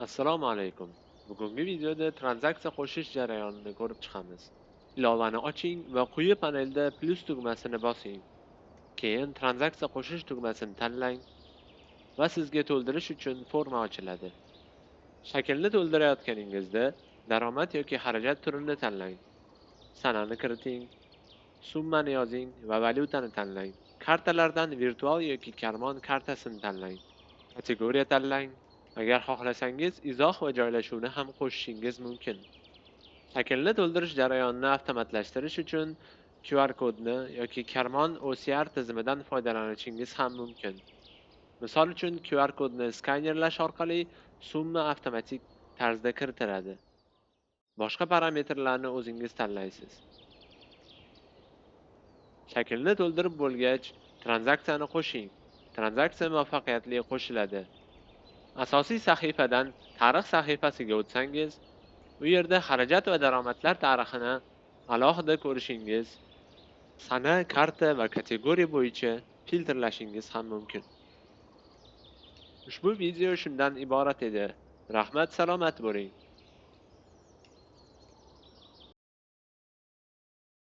Assalomu alaykum. Bugungi videoda tranzaksiya qo'shish jarayonini ko'rib chiqamiz. Ilovani oching va quyi panelda plus tugmasini bosing. Keyin tranzaksiya qo'shish tugmasini tanlang va sizga to'ldirish uchun forma ochiladi. Shaklni to'ldirayotganingizda daromad yoki xarajat turini tanlang. Sanani kiriting, summani yozing va valyutani tanlang. Kartalardan virtual yoki karmon kartasini tanlang. Kategoriya tanlang. Agar xohlasangiz, izoh va joylashuvni ham qo'shishingiz mumkin. Shaklni to'ldirish jarayonini avtomatlashtirish uchun QR kodni yoki karmon OCR tizimidan foydalanishingiz ham mumkin. Misol uchun, QR kodni skanerlash orqali summa avtomatik tarzda kiritiladi. Boshqa parametrlarni o'zingiz tanlaysiz. Shaklni to'ldirib bo'lgach, tranzaksiyani qo'shing. Tranzaksiya muvaffaqiyatli qo'shiladi. Asosiy sahifadan tarix sahifasiga o'tsangiz, u yerda xarajat va daromadlar tarixini alohida ko'rishingiz, sana, karta va kategoriya bo'yicha filtrlashingiz ham mumkin. Ushbu video shundan iborat edi. Rahmat, salomat bo'ling.